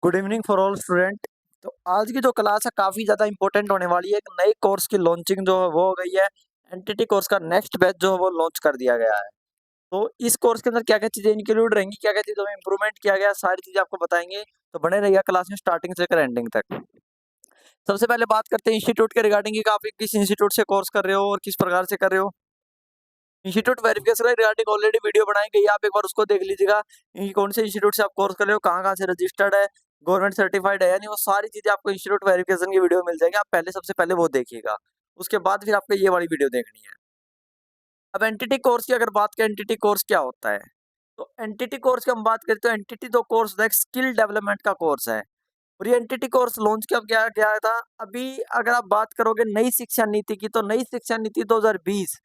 Good evening for all student. तो आज की जो क्लास है काफ़ी ज़्यादा इंपॉर्टेंट होने वाली है। एक नई कोर्स की लॉन्चिंग जो है वो हो गई है। एनटीटी कोर्स का नेक्स्ट बैच जो है वो लॉन्च कर दिया गया है। तो इस कोर्स के अंदर क्या क्या चीज़ें इंक्लूड रहेंगी, क्या क्या चीज़ों में इंप्रूवमेंट किया गया, सारी चीज़ें आपको बताएंगे। तो बने रहिएगा क्लास में स्टार्टिंग से लेकर एंडिंग तक। सबसे पहले बात करते हैं इंस्टीट्यूट के रिगार्डिंग कि आप किस इंस्टीट्यूट से कोर्स कर रहे हो और किस प्रकार से कर रहे हो। Institute verification regarding already video बनाई गई है, आप एक बार उसको देख लीजिएगा। कौन से इंस्टीट्यूट से आप कोर्स कर रहे हो, कहाँ कहाँ से रजिस्टर्ड है, गवर्नमेंट सर्टिफाइड है या नहीं, वो सारी चीजें आपको इंस्टीट्यूट वेरिफिकेशन की वीडियो मिल जाएगी। आप पहले सबसे पहले वो देखिएगा, उसके बाद फिर आपको ये वाली वीडियो देखनी है। अब एनटीटी कोर्स की अगर बात करें, एनटीटी कोर्स क्या होता है, तो एनटीटी कोर्स की हम बात करें तो एनटीटी तो कोर्स होता है एक स्किल डेवलपमेंट का कोर्स है। और ये एनटीटी कोर्स लॉन्च कब किया गया था? अभी अगर आप बात करोगे नई शिक्षा नीति की, तो नई शिक्षा नीति 2020,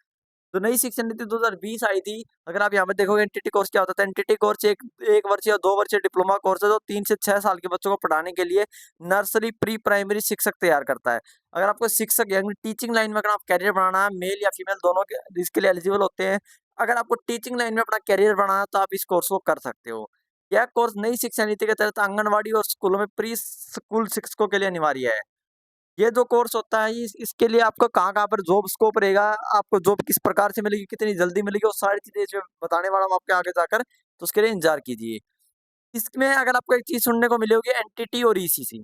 तो नई शिक्षा नीति 2020 आई थी। अगर आप यहाँ पे देखोगे एनटीटी कोर्स क्या होता था, एनटीटी कोर्स एक एक वर्षीय या 2 वर्षीय डिप्लोमा कोर्स है जो 3 से 6 साल के बच्चों को पढ़ाने के लिए नर्सरी प्री प्राइमरी शिक्षक तैयार करता है। अगर आपको शिक्षक यानी टीचिंग लाइन में अगर आप कैरियर बनाना है, मेल या फीमेल दोनों के इसके लिए एलिजिबल होते हैं। अगर आपको टीचिंग लाइन में अपना कैरियर बनाना है तो आप इस कोर्स को कर सकते हो। यह कोर्स नई शिक्षा नीति के तहत आंगनवाड़ी और स्कूलों में प्री स्कूल शिक्षकों के लिए अनिवार्य है। ये जो कोर्स होता है इसके लिए आपको कहाँ-कहाँ पर जॉब स्कोप रहेगा, आपको जॉब किस प्रकार से मिलेगी, कितनी जल्दी मिलेगी, वो सारी चीज़ें इसमें बताने वाला हूँ आपके आगे जाकर, तो उसके लिए इंतज़ार कीजिए। इसमें अगर आपको एक चीज़ सुनने को मिली होगी, एनटीटी और ईसीसी।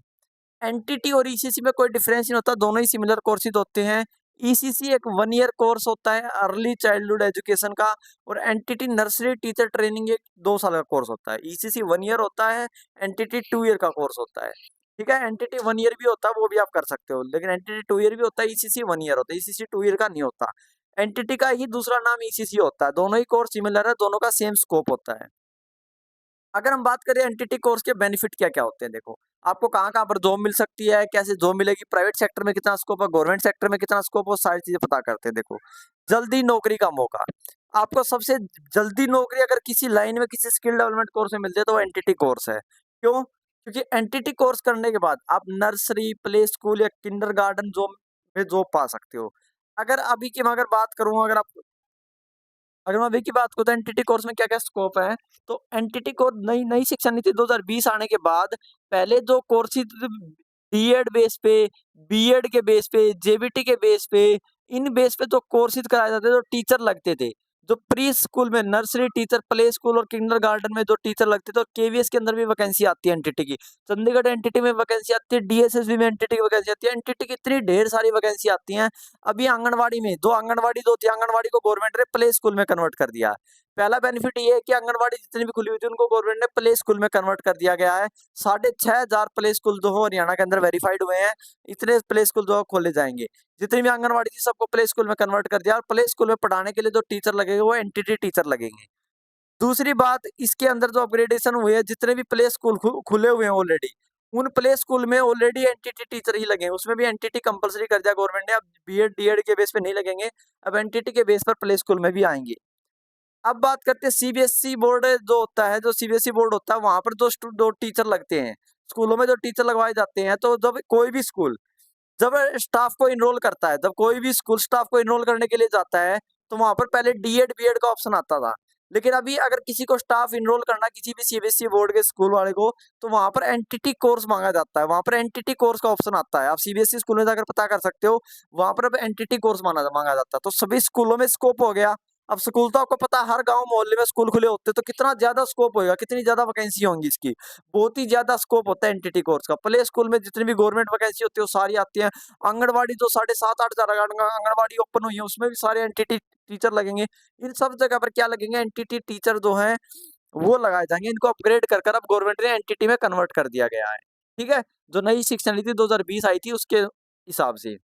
एनटीटी और ईसीसी में कोई डिफरेंस नहीं होता, दोनों ही सिमिलर कोर्सेज होते हैं। ईसीसी एक 1 ईयर कोर्स होता है अर्ली चाइल्डहुड एजुकेशन का, और एनटीटी नर्सरी टीचर ट्रेनिंग एक 2 साल का कोर्स होता है। ईसीसी 1 ईयर होता है, एनटीटी 2 ईयर का कोर्स होता है। ठीक है, एनटीटी 1 ईयर भी होता है, वो भी आप कर सकते हो, लेकिन एनटीटी 2 ईयर भी होता है, ईसीसी 1 ईयर होता है, ईसीसी 2 ईयर का नहीं होता। एनटीटी का ही दूसरा नाम ईसीसी होता है, दोनों ही कोर्स सिमिलर है, दोनों का सेम स्कोप होता है। अगर हम बात करें एनटीटी कोर्स के बेनिफिट क्या-क्या होते हैं, देखो, आपको कहाँ-कहाँ पर जॉब मिल सकती है, कैसे जॉब मिलेगी, प्राइवेट सेक्टर में कितना स्कोप है, गवर्नमेंट सेक्टर में कितना स्कोप है, वो सारी चीज़ें पता करते हैं। देखो, जल्दी नौकरी का मौका, आपको सबसे जल्दी नौकरी अगर किसी लाइन में, किसी स्किल डेवलपमेंट कोर्स में मिलती है, तो वो एनटीटी कोर्स है। क्यों? क्योंकि एनटीटी कोर्स करने के बाद आप नर्सरी, प्ले स्कूल या किंडरगार्टन जॉब में जॉब पा सकते हो। अगर अभी की मैं अगर बात करूँ, अगर मैं अभी की बात करूँ तो एनटीटी कोर्स में क्या-क्या स्कोप है, तो एनटीटी कोर्स नई नई शिक्षा नीति 2020 आने के बाद पहले जो कोर्सेज़ डीएड बेस पे, बीएड के बेस पे, जेबीटी के बेस पे, इन बेस पे जो कोर्सेज़ कराए जाते थे, जो टीचर लगते थे, जो प्री स्कूल में नर्सरी टीचर, प्ले स्कूल और किंडरगार्टन में जो टीचर लगते थे, और केवीएस के अंदर भी वैकेंसी आती है एनटीटी की। चंडीगढ़ एनटीटी में वैकेंसी आती है, डीएसएसबी में एनटीटी की वैकेंसी आती है, एनटीटी की इतनी ढेर सारी वैकेंसी आती हैं। अभी आंगनवाड़ी में 2 आंगनवाड़ी जो थी, आंगनवाड़ी को गवर्नमेंट ने प्ले स्कूल में कन्वर्ट कर दिया है। पहला बेनिफिट ये है कि आंगनवाड़ी जितनी भी खुली हुई थी उनको गवर्नमेंट ने प्ले स्कूल में कन्वर्ट कर दिया गया है। 6,500 प्ले स्कूल जो हो हरियाणा के अंदर वेरीफाइड हुए हैं, इतने प्ले स्कूल जो है खोले जाएँगे। जितनी भी आंगनवाड़ी थी सबको प्ले स्कूल में कन्वर्ट कर दिया, और प्ले स्कूल में पढ़ाने के लिए जो टीचर लगेंगे वो एनटीटी टीचर लगेंगे। दूसरी बात, इसके अंदर जो अपग्रेडेशन हुए हैं, जितने भी प्ले स्कूल खुले हुए हैं ऑलरेडी, उन प्ले स्कूल में ऑलरेडी एनटीटी टीचर ही लगे हैं। उसमें भी एनटीटी कंपल्सरी कर दिया गवर्नमेंट ने, अब बीएड, डीएड के बेस पे नहीं लगेंगे, अब एनटीटी के बेस पर प्ले स्कूल में भी आएँगे। अब बात करते हैं सीबीएसई बोर्ड जो होता है, जो सीबीएसई बोर्ड होता है, वहाँ पर जो टीचर लगते हैं, स्कूलों में जो टीचर लगवाए जाते हैं, तो जब कोई भी स्कूल जब स्टाफ को एनरोल करता है, जब कोई भी स्कूल स्टाफ को एनरोल करने के लिए जाता है, तो वहाँ पर पहले डीएड, बीएड का ऑप्शन आता था। लेकिन अभी अगर किसी को स्टाफ एनरोल करना है, किसी भी सीबीएसई बोर्ड के स्कूल वाले को, तो वहाँ पर एनटीटी कोर्स माँगा जाता है, वहाँ पर एनटीटी कोर्स का ऑप्शन आता है। आप सीबीएसई स्कूल में जाकर पता कर सकते हो, वहाँ पर अब एनटीटी कोर्स माँगा जाता है। तो सभी स्कूलों में स्कोप हो गया। अब स्कूल तो आपको पता है हर गाँव मोहल्ले में स्कूल खुले होते हैं, तो कितना ज़्यादा स्कोप होएगा, कितनी ज़्यादा वैकेंसी होंगी इसकी। बहुत ही ज़्यादा स्कोप होता है एनटीटी कोर्स का। प्ले स्कूल में जितनी भी गवर्नमेंट वैकेंसी होती है, वो सारी आती हैं। आंगनवाड़ी जो 7,500 8,000 आंगनवाड़ी ओपन हुई है, उसमें भी सारे एनटीटी टीचर लगेंगे। इन सब जगह पर क्या लगेंगे, एनटीटी टीचर जो हैं, वो लगाए जाएँगे। इनको अपग्रेड कर अब गवर्नमेंट ने एनटीटी में कन्वर्ट कर दिया गया है। ठीक है? जो नई शिक्षा नीति 2020 आई थी उसके हिसाब से।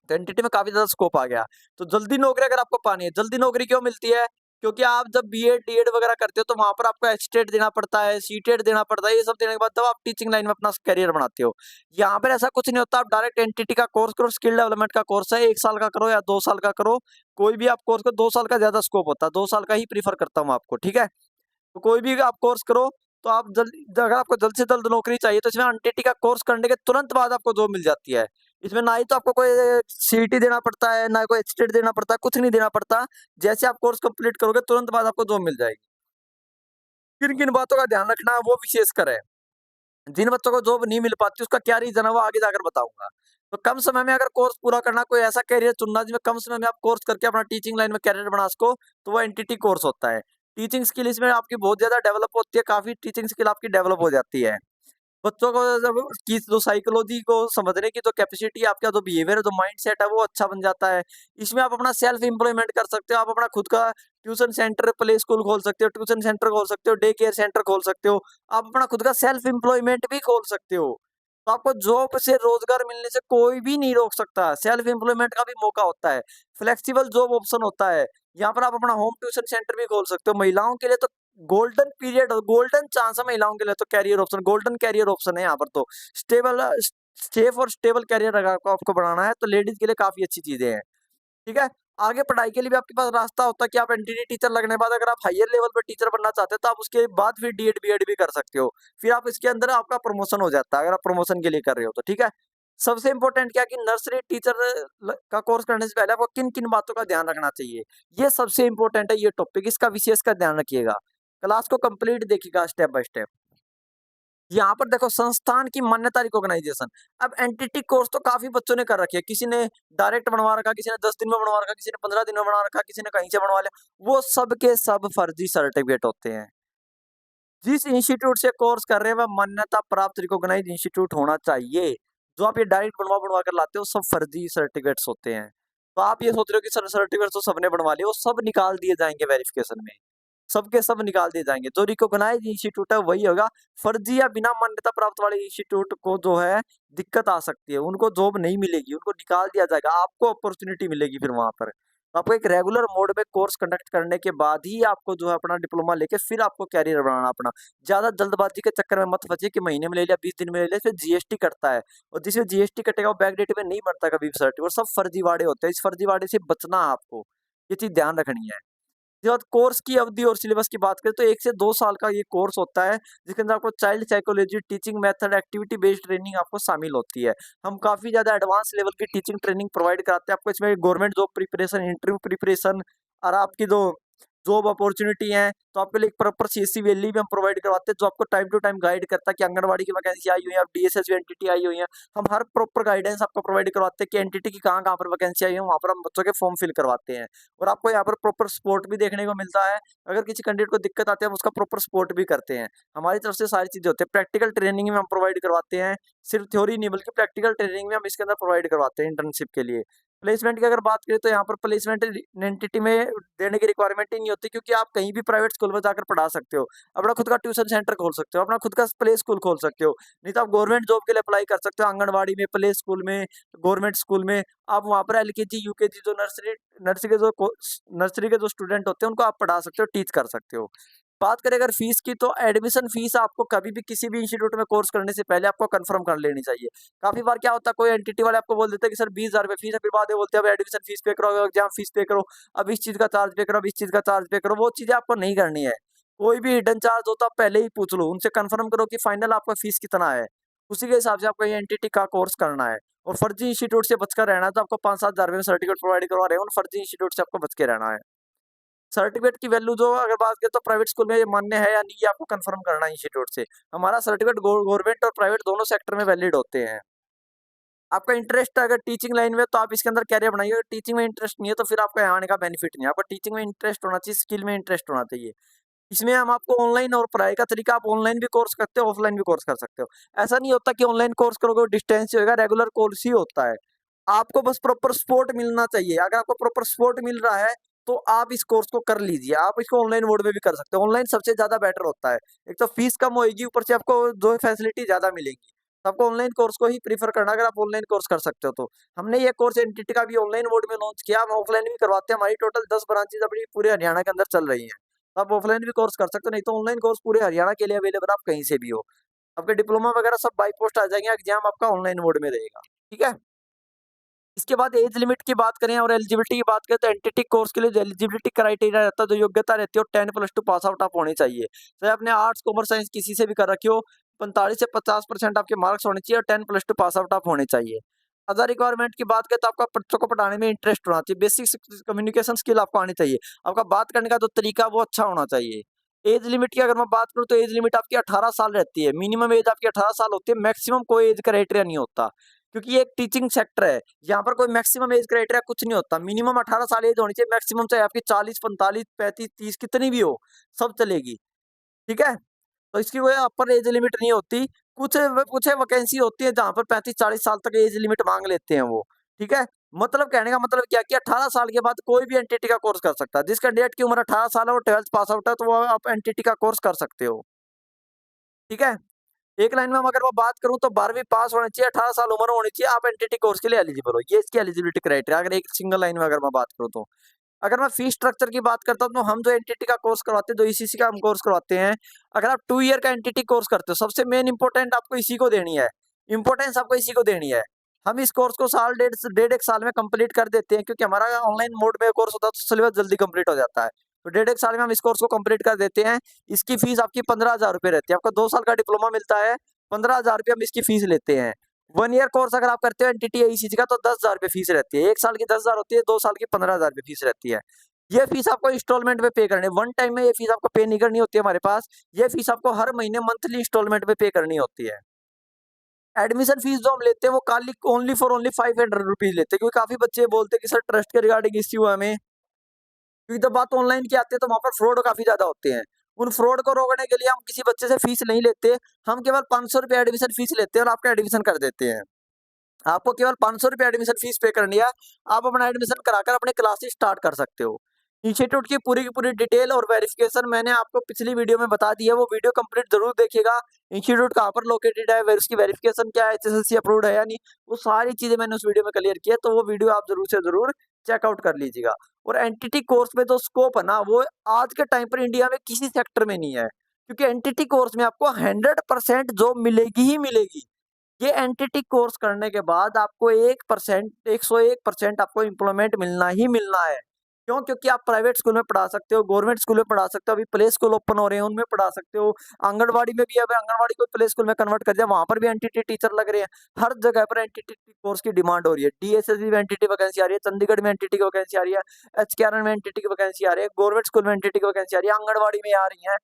तो एनटीटी में काफ़ी ज़्यादा स्कोप आ गया। तो जल्दी नौकरी अगर आपको पानी है, जल्दी नौकरी क्यों मिलती है? क्योंकि आप जब बीएड, डीएड वगैरह करते हो, तो वहाँ पर आपको एचटेट देना पड़ता है, सीटेट देना पड़ता है, ये सब देने के बाद तब आप टीचिंग लाइन में अपना करियर बनाते हो। यहाँ पर ऐसा कुछ नहीं होता, आप डायरेक्ट एनटीटी का कोर्स करो, स्किल डेवलपमेंट का कोर्स है, 1 साल का करो या 2 साल का करो, कोई भी आप कोर्स करो, 2 साल का ज़्यादा स्कोप होता है, 2 साल का ही प्रेफ़र करता हूँ आपको, ठीक है? तो कोई भी आप कोर्स करो, तो आप अगर आपको जल्द से जल्द नौकरी चाहिए, तो इसमें एनटीटी का कोर्स करने के तुरंत बाद आपको जॉब मिल जाती है। इसमें ना ही तो आपको कोई सीईटी देना पड़ता है, ना कोई एचटेट देना पड़ता है, कुछ नहीं देना पड़ता। जैसे आप कोर्स कंप्लीट करोगे, तुरंत बाद आपको जॉब मिल जाएगी। किन-किन बातों का ध्यान रखना है, वो विशेषकर है। जिन बच्चों को जॉब नहीं मिल पाती उसका क्या रीज़न है वो आगे जाकर बताऊँगा। तो कम समय में अगर कोर्स पूरा करना, कोई ऐसा करियर चुनना जिसमें कम समय में आप कोर्स करके अपना टीचिंग लाइन में करियर बना सको, तो वो एनटीटी कोर्स होता है। टीचिंग स्किल इसमें आपकी बहुत ज़्यादा डेवलप होती है, काफ़ी टीचिंग स्किल आपकी डेवलप हो जाती है। बच्चों को जब की जो साइकोलॉजी को समझने की जो कैपेसिटी है, आपका जो बिहेवियर है, जो माइंडसेट है वो अच्छा बन जाता है। इसमें आप अपना सेल्फ एम्प्लॉयमेंट कर सकते हो, आप अपना खुद का ट्यूशन सेंटर, प्ले स्कूल खोल सकते हो, ट्यूशन सेंटर खोल सकते हो, डे केयर सेंटर खोल सकते हो। आप अपना खुद का सेल्फ एम्प्लॉयमेंट भी खोल सकते हो। तो आपको जॉब से रोज़गार मिलने से कोई भी नहीं रोक सकता। सेल्फ एम्प्लॉयमेंट का भी मौका होता है, फ्लेक्सिबल जॉब ऑप्शन होता है। यहाँ पर आप अपना होम ट्यूशन सेंटर भी खोल सकते हो। महिलाओं के लिए तो गोल्डन पीरियड, गोल्डन चांस है महिलाओं के लिए तो, career option, golden career option है यहाँ पर तो। स्टेबल सेफ और स्टेबल कैरियर अगर आपको बनाना है तो लेडीज के लिए काफ़ी अच्छी चीज़ें हैं, ठीक है? आगे पढ़ाई के लिए भी आपके पास रास्ता होता है कि आप एनटीटी टीचर लगने के बाद अगर आप हायर लेवल पे टीचर बनना चाहते हो तो आप उसके बाद फिर डीएड, बीएड भी कर सकते हो। फिर आप इसके अंदर आपका प्रमोशन हो जाता है, अगर आप प्रमोशन के लिए कर रहे हो तो, ठीक है? सबसे इम्पोर्टेंट क्या है कि नर्सरी टीचर का कोर्स करने से पहले आपको किन-किन बातों का ध्यान रखना चाहिए? ये सबसे इम्पोर्टेंट है ये टॉपिक, इसका विशेष का ध्यान रखिएगा। क्लास को कंप्लीट देखिएगा स्टेप बाय स्टेप। यहाँ पर देखो संस्थान की मान्यता रिकॉग्नाइजेशन। अब एनटीटी कोर्स तो काफ़ी बच्चों ने कर रखी है। किसी ने डायरेक्ट बनवा रखा, किसी ने 10 दिन में बनवा रखा, किसी ने 15 दिन में बना रखा, किसी ने कहीं से बनवा लिया। वो सब के सब फर्जी सर्टिफिकेट होते हैं। जिस इंस्टीट्यूट से कोर्स कर रहे हैं वह मान्यता प्राप्त रिकॉग्नाइज्ड इंस्टीट्यूट होना चाहिए। जो आप ये डायरेक्ट बनवा-बनवा कर लाते हो सब फर्जी सर्टिफिकेट्स होते हैं। तो आप ये सोच रहे हो कि सर सर्टिफिकेट तो सबने बनवा लिए, वो सब निकाल दिए जाएँगे वेरिफिकेशन में। सबके सब निकाल दिए जाएँगे। जो रिकॉग्नाइज़्ड इंस्टीट्यूट है वही होगा। फर्जी या बिना मान्यता प्राप्त वाले इंस्टीट्यूट को जो है दिक्कत आ सकती है। उनको जॉब नहीं मिलेगी, उनको निकाल दिया जाएगा। आपको अपॉर्च्युनिटी मिलेगी फिर वहाँ पर। तो आपको एक रेगुलर मोड में कोर्स कंडक्ट करने के बाद ही आपको जो है अपना डिप्लोमा लेके फिर आपको करियर बनाना अपना। ज़्यादा जल्दबाज़ी के चक्कर में मत फँसिए कि महीने में ले लिया, 20 दिन में ले लिया, फिर जीएसटी कटता है और जिसमें जीएसटी कटेगा वो बैकडेट में नहीं बनता कभी भी सर्टिफ़िकेट, और सब फर्जीवाड़े होते हैं। इस फर्जीवाड़े से बचना है आपको। ये चीज़ ध्यान रखनी है। उसके बाद कोर्स की अवधि और सिलेबस की बात करें तो 1 से 2 साल का ये कोर्स होता है, जिसके अंदर आपको child psychology, teaching method, activity based training आपको शामिल होती है। हम काफ़ी ज़्यादा एडवांस लेवल की टीचिंग ट्रेनिंग प्रोवाइड कराते हैं आपको। इसमें government job preparation, interview preparation और आपकी जो जॉब अपॉर्च्युनिटी है, तो आपके लिए एक प्रॉपर सीएससी वैली भी हम प्रोवाइड करवाते हैं, जो आपको टाइम टू टाइम गाइड करता है कि आंगनबाड़ी की वैकेंसी आई हुई है, अब डीएसएस एनटीटी आई हुई है। हम हर प्रॉपर गाइडेंस आपको प्रोवाइड करवाते हैं कि एनटीटी की कहाँ-कहाँ पर वैकेंसी आई है, वहाँ पर हम बच्चों के फॉर्म फिल करवाते हैं। और आपको यहाँ पर प्रॉपर सपोर्ट भी देखने को मिलता है। अगर किसी कैंडिडेट को दिक्कत आती है, हम उसका प्रॉपर सपोर्ट भी करते हैं। हमारी तरफ से सारी चीज़ें होती हैं। प्रैक्टिकल ट्रेनिंग में हम प्रोवाइड करवाते हैं। सिर्फ थ्योरी नहीं बल्कि प्रैक्टिकल ट्रेनिंग में हम इसके अंदर प्रोवाइड करवाते हैं इंटर्नशिप के लिए। प्लेसमेंट की अगर बात करें तो यहाँ पर प्लेसमेंट एनटीटी में देने की रिक्वायरमेंट ही नहीं होती, क्योंकि आप कहीं भी प्राइवेट स्कूल में जाकर पढ़ा सकते हो। अपना खुद का ट्यूशन सेंटर खोल सकते हो, अपना खुद का प्ले स्कूल खोल सकते हो। नहीं तो आप गवर्नमेंट जॉब के लिए अप्लाई कर सकते हो, आंगनबाड़ी में, प्ले स्कूल में, गवर्नमेंट स्कूल में। आप वहाँ पर एलकेजी, यूकेजी जो नर्सरी नर्सरी के जो को नर्सरी के जो स्टूडेंट होते हैं उनको आप पढ़ा सकते हो, टीच कर सकते हो। बात करें अगर फीस की, तो एडमिशन फीस आपको कभी भी किसी भी इंस्टीट्यूट में कोर्स करने से पहले आपको कंफर्म कर लेनी चाहिए। काफ़ी बार क्या होता है, कोई एनटीटी वाले आपको बोल देते हैं कि सर 20,000 रुपए फीस है, फिर बाद में बोलते हैं अब एडमिशन फीस पे करो, एग्जाम फीस पे करो, अब इस चीज़ का चार्ज पे करो, अब इस चीज़ का चार्ज पे करो। वो चीज़ें आपको नहीं करनी है। कोई भी हिडन चार्ज हो तो आप पहले ही पूछ लो, उनसे कन्फर्म करो कि फाइनल आपका फीस कितना है। उसी के हिसाब से आपको ये एनटीटी का कोर्स करना है। और फर्जी इंस्टीट्यूट से बचकर रहना है, तो आपको 5-7 हज़ार रुपए में सर्टिफिकेट प्रोवाइड करवा रहे हैं, उन फर्जी इंस्टीट्यूट से आपको बच के रहना है। सर्टिफिकेट की वैल्यू जो अगर बात करें तो प्राइवेट स्कूल में ये मान्य है या नहीं, ये आपको कंफर्म करना है इंस्टीट्यूट से। हमारा सर्टिफिकेट गवर्नमेंट और प्राइवेट दोनों सेक्टर में वैलिड होते हैं। आपका इंटरेस्ट अगर टीचिंग लाइन में है, तो आप इसके अंदर करियर बनाइए। अगर टीचिंग में इंटरेस्ट नहीं है तो फिर आपको यहाँ आने का बेनिफिट नहीं है। आपको टीचिंग में इंटरेस्ट होना चाहिए, स्किल में इंटरेस्ट होना चाहिए। इसमें हम आपको ऑनलाइन और पढ़ाई का तरीका, आप ऑनलाइन भी कोर्स करते हो, ऑफलाइन भी कोर्स कर सकते हो। ऐसा नहीं होता कि ऑनलाइन कोर्स करोगे डिस्टेंस से होगा, रेगुलर कोर्स ही होता है। आपको बस प्रॉपर सपोर्ट मिलना चाहिए। अगर आपको प्रॉपर सपोर्ट मिल रहा है, तो आप इस कोर्स को कर लीजिए। आप इसको ऑनलाइन मोड में भी कर सकते हो। ऑनलाइन सबसे ज़्यादा बेटर होता है। एक तो फीस कम होएगी, ऊपर से आपको जो है फैसिलिटी ज़्यादा मिलेगी। तो आपको ऑनलाइन कोर्स को ही प्रेफ़र करना है, अगर आप ऑनलाइन कोर्स कर सकते हो तो। हमने ये कोर्स एनटीटी का भी ऑनलाइन मोड में लॉन्च किया, हम ऑफलाइन भी करवाते हैं। हमारी टोटल 10 ब्रांचेज़ अपनी पूरे हरियाणा के अंदर चल रही हैं। तो आप ऑफलाइन भी कोर्स कर सकते हो, नहीं तो ऑनलाइन कोर्स पूरे हरियाणा के लिए अवेलेबल, आप कहीं से भी हो। आपके डिप्लोमा वगैरह सब बाय पोस्ट आ जाएँगे, एग्ज़ाम आपका ऑनलाइन मोड में रहेगा। ठीक है? इसके बाद एज लिमिट की बात करें और एलिजिबिलिटी की बात करें, तो एनटीटी कोर्स के लिए जो एलिजिबिलिटी क्राइटेरिया रहता है, जो योग्यता रहती है, वो 10+2 पास आउट आप होने चाहिए। चाहे आपने आर्ट्स, कॉमर्स, साइंस किसी से भी कर रखी हो, 45 से 50% आपके मार्क्स होने चाहिए और 10+2 पास आउट आप होने चाहिए। अदर रिक्वायरमेंट की बात करें तो आपका बच्चों को पढ़ाने में इंटरेस्ट होना चाहिए, बेसिक कम्युनिकेशन स्किल आपको आनी चाहिए। आपका बात करने का जो तरीका वो अच्छा होना चाहिए। एज लिमिट की अगर मैं बात करूँ तो एज लिमिट आपकी 18 साल रहती है। मिनिमम एज आपकी 18 साल होती है, मैक्सिमम कोई एज क्राइटेरिया नहीं होता। क्योंकि ये एक टीचिंग सेक्टर है, यहाँ पर कोई मैक्सिमम एज क्राइटेरिया कुछ नहीं होता। मिनिमम 18 साल एज होनी चाहिए, मैक्सिमम चाहे आपकी 40, 45, 35, 30 कितनी भी हो, सब चलेगी। ठीक है? तो इसकी कोई अपर एज लिमिट नहीं होती। कुछ वैकेंसी होती है जहाँ पर 35-40 साल तक एज लिमिट माँग लेते हैं वो, ठीक है? मतलब कहने का मतलब क्या कि 18 साल के बाद कोई भी एनटीटी का कोर्स कर सकता है। जिस कैंडिडेट की उम्र 18 साल है, वो 12th पास आउट है, तो वो आप एनटीटी का कोर्स कर सकते हो, ठीक है? एक लाइन में अगर मैं बात करूँ तो 12वीं पास होनी चाहिए, 18 साल उम्र होनी चाहिए, आप एनटीटी कोर्स के लिए एलिजिबल हो। ये इसकी एलिजिबिलिटी क्राइटेरिया अगर एक सिंगल लाइन में अगर मैं बात करूँ तो। अगर मैं फीस स्ट्रक्चर की बात करता हूँ तो हम जो एनटीटी का कोर्स करवाते हैं, जो ईसीसी का हम कोर्स करवाते हैं, अगर आप 2 ईयर का एनटीटी कोर्स करते हो, सबसे मेन इंपॉर्टेंट आपको इसी को देनी है, इंपॉर्टेंस आपको इसी को देनी है। हम इस कोर्स को साल डेढ़ 1 साल में कंप्लीट कर देते हैं, क्योंकि हमारा ऑनलाइन मोड में कोर्स होता है तो सिलेबस जल्दी कंप्लीट हो जाता है। तो डेढ़ 1 साल में हम इस कोर्स को कंप्लीट कर देते हैं। इसकी फीस आपकी 15,000 रुपए रहती है। आपका 2 साल का डिप्लोमा मिलता है, 15,000 रुपए हम इसकी फीस लेते हैं। 1 ईयर कोर्स अगर आप करते हो एनटीटी ईसीसी का तो 10,000 रुपए फीस रहती है। 1 साल की 10,000 होती है, 2 साल की 15,000 रुपए फीस रहती है। ये फीस आपको इंस्टॉलमेंट में पे करनी है, वन टाइम में ये फीस आपको पे नहीं करनी होती है हमारे पास। ये फीस आपको हर महीने मंथली इंस्टॉलमेंट में पे करनी होती है। एडमिशन फीस जो हम लेते हैं वो काली ओनली फॉर ओनली 500 रुपीज लेते हैं, क्योंकि काफी बच्चे बोलते हैं कि सर ट्रस्ट के रिगार्डिंग इश्यू है हमें, क्योंकि जब बात ऑनलाइन की आती है तो वहां पर फ्रॉड काफी ज्यादा होते हैं। उन फ्रॉड को रोकने के लिए हम किसी बच्चे से फीस नहीं लेते, हम केवल 500 रुपए एडमिशन फीस लेते हैं और आपका एडमिशन कर देते हैं। आपको केवल 500 रुपए एडमिशन फीस पे करनी है, आप अपना एडमिशन कराकर अपने क्लासेस स्टार्ट कर सकते हो। इंस्टीट्यूट की पूरी डिटेल और वेरिफिकेशन मैंने आपको पिछली वीडियो में बता दी है, वो वीडियो कंप्लीट जरूर देखिएगा। इंस्टीट्यूट कहाँ पर लोकेटेड है, उसकी वेरिफिकेशन क्या है, एचएसएससी अप्रूव्ड है या नहीं, वो सारी चीजें मैंने उस वीडियो में क्लियर की है, तो वो वीडियो आप जरूर से जरूर चेकआउट कर लीजिएगा। और एनटीटी कोर्स में जो स्कोप है ना, वो आज के टाइम पर इंडिया में किसी सेक्टर में नहीं है, क्योंकि एनटीटी कोर्स में आपको 100% जॉब मिलेगी ही मिलेगी। ये एनटीटी कोर्स करने के बाद आपको 101% आपको एम्प्लॉयमेंट मिलना ही मिलना है। क्यों? क्योंकि आप प्राइवेट स्कूल में पढ़ा सकते हो, गवर्नमेंट स्कूल में पढ़ा सकते हो, अभी प्ले स्कूल ओपन हो रहे हैं उनमें पढ़ा सकते हो, आंगनबाड़ी में भी अब आंगनबाड़ी को प्ले स्कूल में कन्वर्ट कर दिया, वहां पर भी एनटीटी टीचर लग रहे हैं। हर जगह पर एनटीटी कोर्स की डिमांड हो रही है। डीएसएसबी में एनटीटी वैकेंसी आ रही है, चंडीगढ़ में एनटीटी की वैकेंसी आ रही है, एचकेआरएन में एनटीटी की वैकेंसी आ रही है, गवर्नमेंट स्कूल में एनटीटी की वैकेंसी आ रही है, आंगनबाड़ी में आ रही है,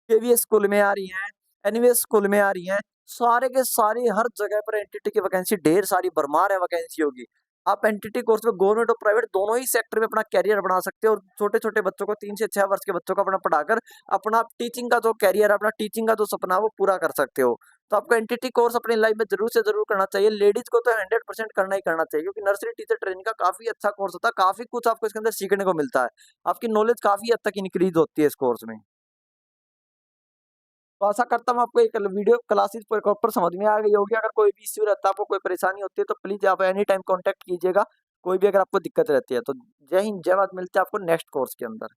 केवीएस स्कूल में आ रही है, एनवीएस स्कूल में आ रही है। सारे के सारी हर जगह पर एनटीटी की वैकेंसी ढेर सारी भरमार है वैकेंसी होगी। आप एनटीटी कोर्स में गवर्नमेंट और प्राइवेट दोनों ही सेक्टर में अपना कैरियर बना सकते हो, और छोटे-छोटे बच्चों को 3 से 6 वर्ष के बच्चों को अपना पढ़ाकर अपना टीचिंग का जो कैरियर है, अपना टीचिंग का जो सपना है वो पूरा कर सकते हो। तो आपको एनटीटी कोर्स अपनी लाइफ में ज़रूर से ज़रूर करना चाहिए। लेडीज़ को तो 100% करना ही करना चाहिए, क्योंकि नर्सरी टीचर ट्रेनिंग का काफ़ी अच्छा कोर्स होता है, काफ़ी कुछ आपको इसके अंदर सीखने को मिलता है। आपकी नॉलेज काफ़ी हद तक इंक्रीज़ होती है इस कोर्स में। तो आशा करता हूँ आपको ये वीडियो क्लासेस प्रॉपर समझ में आ गई होगी। अगर कोई भी इश्यू रहता है, आपको कोई परेशानी होती है, तो प्लीज़ आप एनी टाइम कॉन्टैक्ट कीजिएगा। कोई भी अगर आपको दिक्कत रहती है तो। जय हिंद, जय भारत, मिलते हैं आपको नेक्स्ट कोर्स के अंदर।